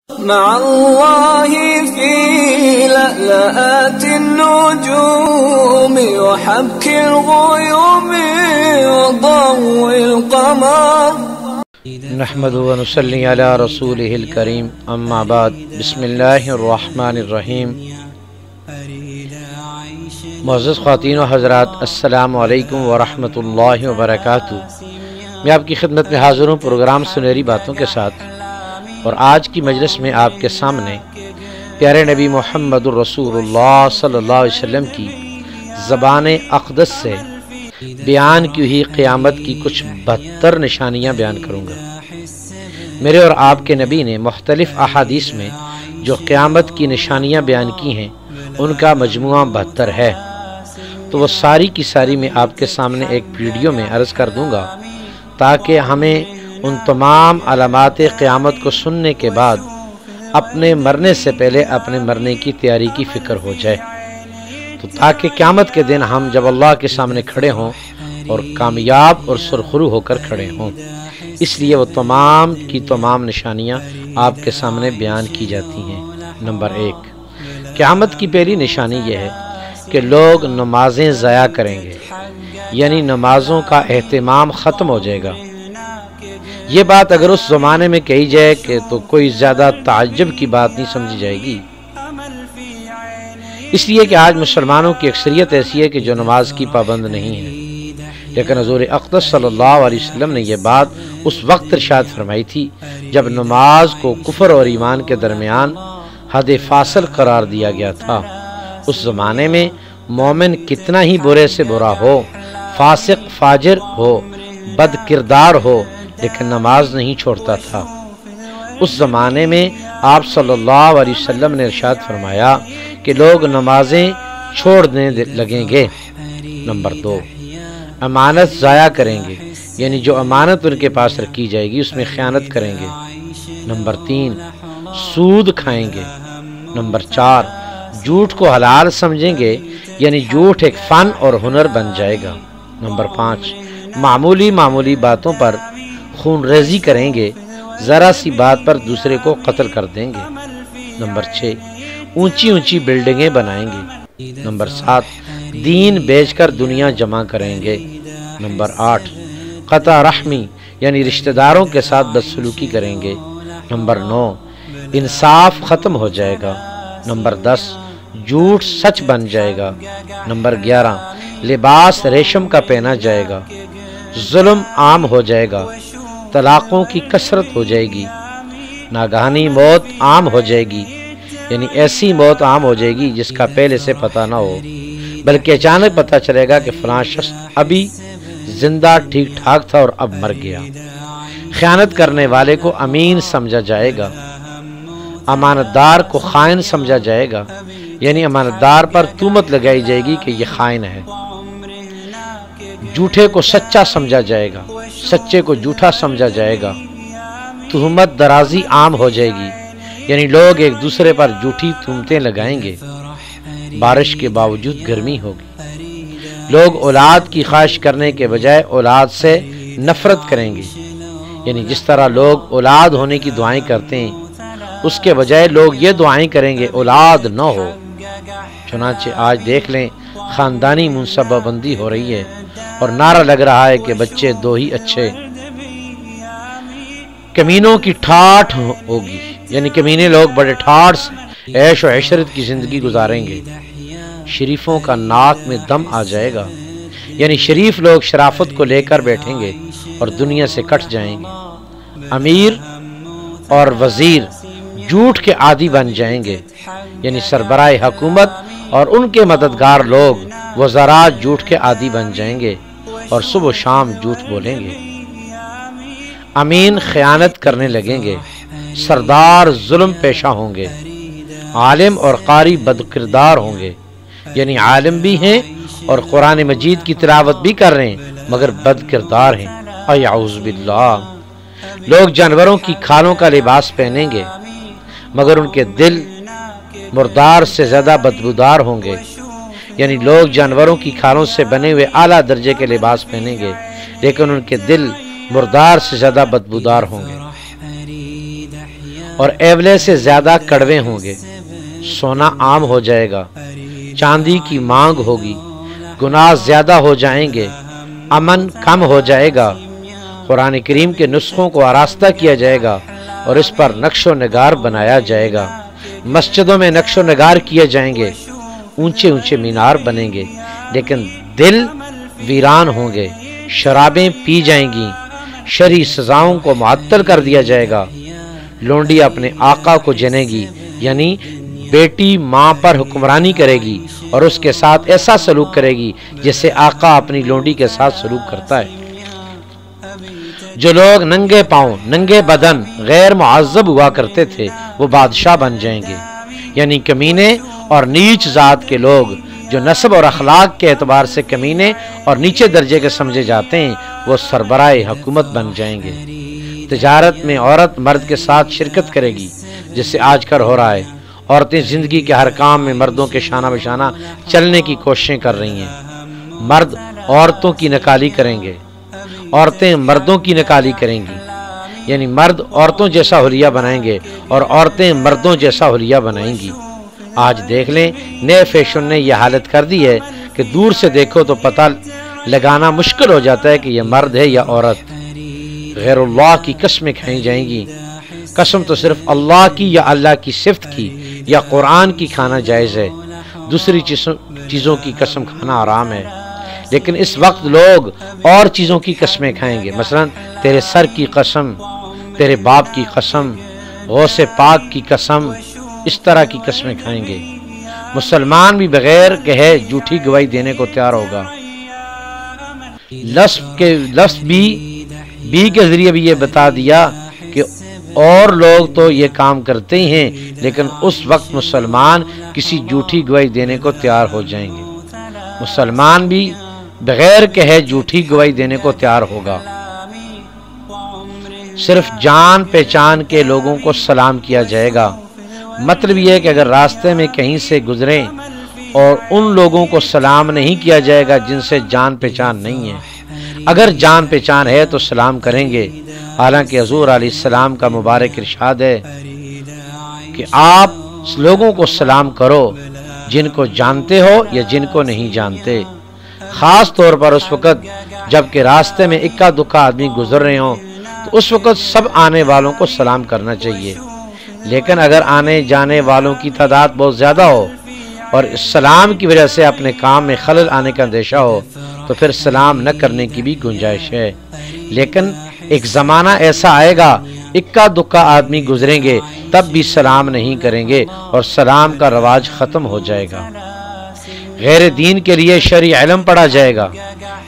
مع الله في لألآت النجوم وحبك الغيوم وضوء القمر نحمد ونصلي على رسوله الكريم اما بعد بسم اللہ الرحمن الرحیم۔ معزز خواتین و حضرات، السلام علیکم ورحمۃ اللہ وبرکاتہ۔ میں آپ کی خدمت میں حاضر ہوں پروگرام سنہری باتوں کے ساتھ، اور آج کی مجلس میں آپ کے سامنے پیارے نبی محمد الرسول اللہ صلی اللہ علیہ وسلم کی زبان اقدس سے بیان کی ہوئی قیامت کی کچھ 72 نشانیاں بیان کروں گا۔ میرے اور آپ کے نبی نے مختلف احادیث میں جو قیامت کی نشانیاں بیان کی ہیں ان کا مجموعہ 72 ہے، تو وہ ساری کی ساری میں آپ کے سامنے ایک ویڈیو میں عرض کر دوں گا، تاکہ ہمیں ان تمام علامات قیامت کو سننے کے بعد اپنے مرنے سے پہلے اپنے مرنے کی تیاری کی فکر ہو جائے، تو تاکہ قیامت کے دن ہم جب اللہ کے سامنے کھڑے ہوں اور کامیاب اور سرخرو ہو کر کھڑے ہوں، اس لیے وہ تمام کی تمام نشانیاں آپ کے سامنے بیان کی جاتی ہیں۔ نمبر 1، قیامت کی پہلی نشانی یہ ہے کہ لوگ نمازیں ضائع کریں گے، یعنی نمازوں کا اہتمام ختم ہو جائے گا۔ یہ بات اگر اس زمانے میں کہی جائے کہ تو کوئی زیادہ تعجب کی بات نہیں سمجھی جائے گی، اس لیے کہ آج مسلمانوں کی اکثریت ایسی ہے کہ جو نماز کی پابند نہیں ہے، لیکن حضور اقدس صلی اللہ علیہ وسلم نے یہ بات اس وقت ارشاد فرمائی تھی جب نماز کو کفر اور ایمان کے درمیان حد فاصل قرار دیا گیا تھا۔ اس زمانے میں مومن کتنا ہی برے سے برا ہو، فاسق فاجر ہو، بد کردار ہو، لیکن نماز نہیں چھوڑتا تھا۔ اس زمانے میں آپ صلی اللہ علیہ وسلم نے ارشاد فرمایا کہ لوگ نمازیں چھوڑنے لگیں گے۔ نمبر 2، امانت ضائع کریں گے، یعنی جو امانت ان کے پاس رکھی جائے گی اس میں خیانت کریں گے۔ نمبر 3، سود کھائیں گے۔ نمبر 4، جھوٹ کو حلال سمجھیں گے، یعنی جھوٹ ایک فن اور ہنر بن جائے گا۔ نمبر 5، معمولی باتوں پر خون ریزی کریں گے، ذرا سی بات پر دوسرے کو قتل کر دیں گے۔ نمبر 6، اونچی بلڈنگیں بنائیں گے۔ نمبر 7، دین بیچ کر دنیا جمع کریں گے۔ نمبر 8، قطع رحمی یعنی رشتہ داروں کے ساتھ بدسلوکی کریں گے۔ نمبر 9، انصاف ختم ہو جائے گا۔ نمبر 10، جھوٹ سچ بن جائے گا۔ نمبر 11، لباس ریشم کا پہنا جائے گا۔ ظلم عام ہو جائے گا، طلاقوں کی کثرت ہو جائے گی، ناگہانی موت عام ہو جائے گی، یعنی ایسی موت عام ہو جائے گی جس کا پہلے سے پتہ نہ ہو، بلکہ اچانک پتہ چلے گا کہ فلاں شخص ابھی زندہ ٹھیک ٹھاک تھا اور اب مر گیا۔ خیانت کرنے والے کو امین سمجھا جائے گا، امانت دار کو خائن سمجھا جائے گا، یعنی امانت دار پر تہمت لگائی جائے گی کہ یہ خائن ہے۔ جھوٹے کو سچا سمجھا جائے گا، سچے کو جھوٹا سمجھا جائے گا۔ تہمت درازی عام ہو جائے گی، یعنی لوگ ایک دوسرے پر جھوٹی تہمتیں لگائیں گے۔ بارش کے باوجود گرمی ہوگی، لوگ اولاد کی خواہش کرنے کے بجائے اولاد سے نفرت کریں گے، یعنی جس طرح لوگ اولاد ہونے کی دعائیں کرتے ہیں اس کے بجائے لوگ یہ دعائیں کریں گے اولاد نہ ہو۔ چنانچہ آج دیکھ لیں خاندانی منصبہ بندی ہو رہی ہے اور نعرہ لگ رہا ہے کہ بچے 2 ہی اچھے۔ کمینوں کی ٹھاٹھ ہوگی، یعنی کمینے لوگ بڑے ٹھاٹھ سے عیش و عشرت کی زندگی گزاریں گے۔ شریفوں کا ناک میں دم آ جائے گا، یعنی شریف لوگ شرافت کو لے کر بیٹھیں گے اور دنیا سے کٹ جائیں گے۔ امیر اور وزیر جھوٹ کے عادی بن جائیں گے، یعنی سربراہ حکومت اور ان کے مددگار لوگ وزراء جھوٹ کے عادی بن جائیں گے اور صبح و شام جھوٹ بولیں گے۔ امین خیانت کرنے لگیں گے، سردار ظلم پیشہ ہوں گے، عالم اور قاری بد کردار ہوں گے، یعنی عالم بھی ہیں اور قرآن مجید کی تلاوت بھی کر رہے ہیں مگر بد کردار ہیں۔ اعوذ باللہ۔ لوگ جانوروں کی کھالوں کا لباس پہنیں گے مگر ان کے دل مردار سے زیادہ بدبودار ہوں گے، یعنی لوگ جانوروں کی کھالوں سے بنے ہوئے اعلیٰ درجے کے لباس پہنیں گے لیکن ان کے دل مردار سے زیادہ بدبودار ہوں گے۔ اور ایولے سے زیادہ کڑوے ہوں گے، سونا عام ہو جائے گا، چاندی کی مانگ ہوگی، گناہ زیادہ ہو جائیں گے، امن کم ہو جائے گا، قرآن کریم کے نسخوں کو آراستہ کیا جائے گا اور اس پر نقش و نگار بنایا جائے گا، مسجدوں میں نقش و نگار کیے جائیں گے، اونچے اونچے مینار بنیں گے، لیکن دل ویران ہوں گے، شرابیں پی جائیں گی، شرعی سزاؤں کو معطل کر دیا جائے گا، لونڈی اپنے آقا کو جنے گی، یعنی بیٹی ماں پر حکمرانی کرے گی اور اس کے ساتھ ایسا سلوک کرے گی جیسے آقا اپنی لونڈی کے ساتھ سلوک کرتا ہے۔ جو لوگ ننگے پاؤں ننگے بدن غیر معذب ہوا کرتے تھے وہ بادشاہ بن جائیں گے، یعنی کمینے اور نیچ ذات کے لوگ جو نسب اور اخلاق کے اعتبار سے کمینے اور نیچے درجے کے سمجھے جاتے ہیں وہ سربراہ حکومت بن جائیں گے۔ تجارت میں عورت مرد کے ساتھ شرکت کرے گی، جس سے آج کل ہو رہا ہے۔ عورتیں زندگی کے ہر کام میں مردوں کے شانہ بشانہ چلنے کی کوششیں کر رہی ہیں، مرد عورتوں کی نکالی کریں گے، عورتیں مردوں کی نکالی کریں گی، یعنی مرد عورتوں جیسا حلیہ بنائیں گے اور عورتیں مردوں جیسا حلیہ بنائیں گی۔ آج دیکھ لیں نئے فیشن نے یہ حالت کر دی ہے کہ دور سے دیکھو تو پتہ لگانا مشکل ہو جاتا ہے کہ یہ مرد ہے یا عورت۔ غیر اللہ کی قسمیں کھائی جائیں گی، قسم تو صرف اللہ کی یا اللہ کی صفت کی یا قرآن کی کھانا جائز ہے، دوسری چیزوں کی قسم کھانا حرام ہے۔ لیکن اس وقت لوگ اور چیزوں کی قسمیں کھائیں گے، مثلا تیرے سر کی قسم، تیرے باپ کی قسم، غوث پاک کی قسم، اس طرح کی قسمیں کھائیں گے۔ مسلمان بھی بغیر کہے جھوٹی گواہی دینے کو تیار ہوگا۔ لفظ بھی کے ذریعے بھی یہ بتا دیا کہ اور لوگ تو یہ کام کرتے ہی ہیں، لیکن اس وقت مسلمان کسی جھوٹی گواہی دینے کو تیار ہو جائیں گے۔ مسلمان بھی بغیر کہے جھوٹی گواہی دینے کو تیار ہوگا۔ صرف جان پہچان کے لوگوں کو سلام کیا جائے گا۔ مطلب یہ ہے کہ اگر راستے میں کہیں سے گزریں اور ان لوگوں کو سلام نہیں کیا جائے گا جن سے جان پہچان نہیں ہے، اگر جان پہچان ہے تو سلام کریں گے۔ حالانکہ حضور علیہ السلام کا مبارک ارشاد ہے کہ آپ لوگوں کو سلام کرو جن کو جانتے ہو یا جن کو نہیں جانتے، خاص طور پر اس وقت جب کہ راستے میں اکا دکا آدمی گزر رہے ہوں تو اس وقت سب آنے والوں کو سلام کرنا چاہیے۔ لیکن اگر آنے جانے والوں کی تعداد بہت زیادہ ہو اور اس سلام کی وجہ سے اپنے کام میں خلل آنے کا اندیشہ ہو تو پھر سلام نہ کرنے کی بھی گنجائش ہے۔ لیکن ایک زمانہ ایسا آئے گا اکا دکا آدمی گزریں گے تب بھی سلام نہیں کریں گے اور سلام کا رواج ختم ہو جائے گا۔ غیر دین کے لیے شرعی علم پڑھا جائے گا،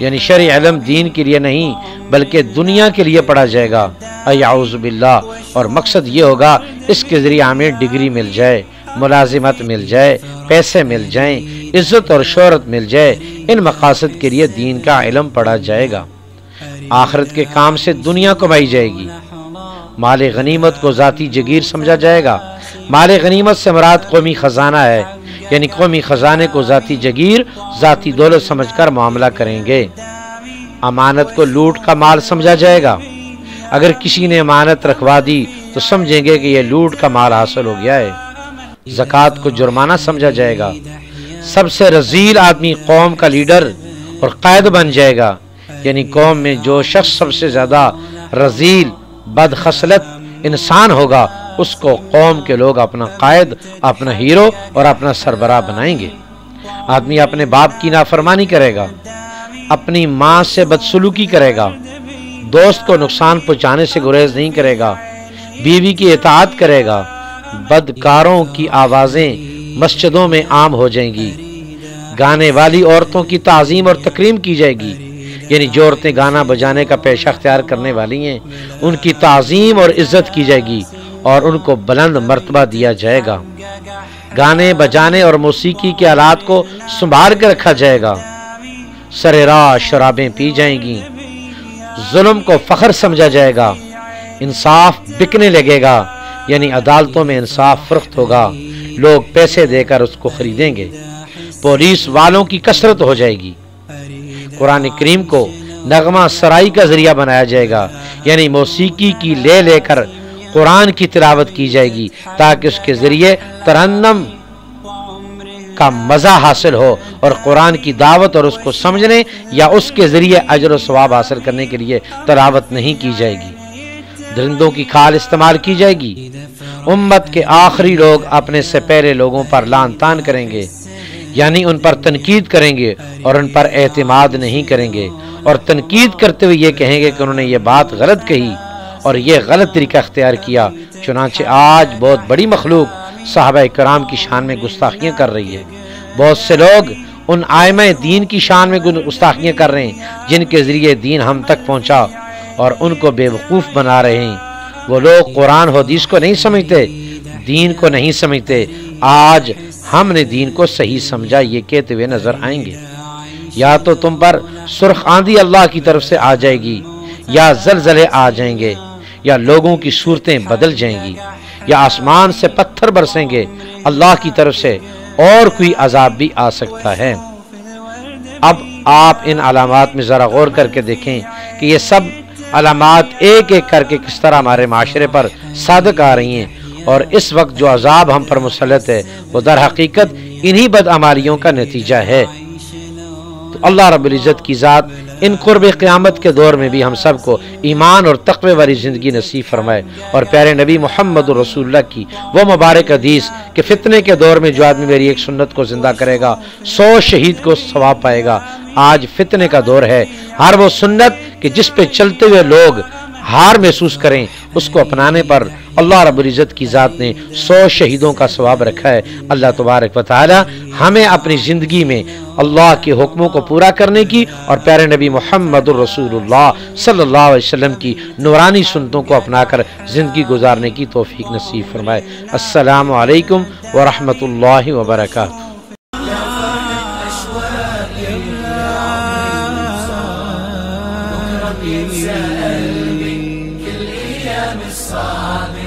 یعنی شرعی علم دین کے لیے نہیں بلکہ دنیا کے لیے پڑھا جائے گا، اعوذ باللہ، اور مقصد یہ ہوگا اس کے ذریعے ہمیں ڈگری مل جائے، ملازمت مل جائے، پیسے مل جائیں، عزت اور شہرت مل جائے۔ ان مقاصد کے لیے دین کا علم پڑھا جائے گا۔ آخرت کے کام سے دنیا کمائی جائے گی۔ مال غنیمت کو ذاتی جگیر سمجھا جائے گا۔ مال غنیمت سے مراد قومی خزانہ ہے، یعنی قومی خزانے کو ذاتی جگیر، ذاتی دولت سمجھ کر معاملہ کریں گے۔ امانت کو لوٹ کا مال سمجھا جائے گا۔ اگر کسی نے امانت رکھوا دی تو سمجھیں گے کہ یہ لوٹ کا مال حاصل ہو گیا ہے۔ زکوٰۃ کو جرمانہ سمجھا جائے گا۔ سب سے رذیل آدمی قوم کا لیڈر اور قائد بن جائے گا، یعنی قوم میں جو شخص سب سے زیادہ رذیل بد خصلت انسان ہوگا اس کو قوم کے لوگ اپنا قائد، اپنا ہیرو اور اپنا سربراہ بنائیں گے۔ آدمی اپنے باپ کی نافرمانی کرے گا، اپنی ماں سے بدسلوکی کرے گا، دوست کو نقصان پہنچانے سے گریز نہیں کرے گا، بیوی کی اطاعت کرے گا۔ بدکاروں کی آوازیں مسجدوں میں عام ہو جائیں گی۔ گانے والی عورتوں کی تعظیم اور تکریم کی جائے گی، یعنی جو عورتیں گانا بجانے کا پیشہ اختیار کرنے والی ہیں ان کی تعظیم اور عزت کی جائے گی اور ان کو بلند مرتبہ دیا جائے گا۔ گانے بجانے اور موسیقی کے آلات کو سنبھال کے رکھا جائے گا۔ سرے راہ شرابیں پی جائیں گی، ظلم کو فخر سمجھا جائے گا، انصاف بکنے لگے گا، یعنی عدالتوں میں انصاف فروخت ہوگا، لوگ پیسے دے کر اس کو خریدیں گے۔ پولیس والوں کی کثرت ہو جائے گی۔ قرآن کریم کو نغمہ سرائی کا ذریعہ بنایا جائے گا، یعنی موسیقی کی لے کر قرآن کی تلاوت کی جائے گی تاکہ اس کے ذریعے ترنم کا مزہ حاصل ہو، اور قرآن کی دعوت اور اس کو سمجھنے یا اس کے ذریعے اجر و ثواب حاصل کرنے کے لیے تلاوت نہیں کی جائے گی۔ درندوں کی کھال استعمال کی جائے گی۔ امت کے آخری لوگ اپنے سے پہلے لوگوں پر لعن طعن کریں گے، یعنی ان پر تنقید کریں گے اور ان پر اعتماد نہیں کریں گے، اور تنقید کرتے ہوئے یہ کہیں گے کہ انہوں نے یہ بات غلط کہی اور یہ غلط طریقہ اختیار کیا۔ چنانچہ آج بہت بڑی مخلوق صحابہ کرام کی شان میں گستاخیاں کر رہی ہے۔ بہت سے لوگ ان ائمہ دین کی شان میں گستاخیاں کر رہے ہیں جن کے ذریعے دین ہم تک پہنچا، اور ان کو بے وقوف بنا رہے ہیں۔ وہ لوگ قرآن و حدیث کو نہیں سمجھتے، دین کو نہیں سمجھتے۔ آج ہم نے دین کو صحیح سمجھا یہ کہتے ہوئے نظر آئیں گے۔ یا تو تم پر سرخ آندھی اللہ کی طرف سے آ جائے گی، یا زلزلے آ جائیں گے، یا لوگوں کی صورتیں بدل جائیں گی، یا آسمان سے پتھر برسیں گے اللہ کی طرف سے، اور کوئی عذاب بھی آ سکتا ہے۔ اب آپ ان علامات میں ذرا غور کر کے دیکھیں کہ یہ سب علامات ایک ایک کر کے کس طرح ہمارے معاشرے پر صادق آ رہی ہیں، اور اس وقت جو عذاب ہم پر مسلط ہے وہ در حقیقت انہی بدعمالیوں کا نتیجہ ہے۔ تو اللہ رب العزت کی ذات ان قرب قیامت کے دور میں بھی ہم سب کو ایمان اور تقوی والی زندگی نصیب فرمائے، اور پیارے نبی محمد رسول اللہ کی وہ مبارک حدیث کہ فتنے کے دور میں جو آدمی میری ایک سنت کو زندہ کرے گا 100 شہید کو ثواب پائے گا۔ آج فتنے کا دور ہے، ہر وہ سنت کہ جس پہ چلتے ہوئے لوگ ہار محسوس کریں اس کو اپنانے پر اللہ رب العزت کی ذات نے 100 شہیدوں کا ثواب رکھا ہے۔ اللہ تبارک و تعالی ہمیں اپنی زندگی میں اللہ کے حکموں کو پورا کرنے کی اور پیارے نبی محمد الرسول اللہ صلی اللہ علیہ وسلم کی نورانی سنتوں کو اپنا کر زندگی گزارنے کی توفیق نصیب فرمائے۔ السلام علیکم ورحمۃ اللہ وبرکاتہ۔ كل أيام الصعب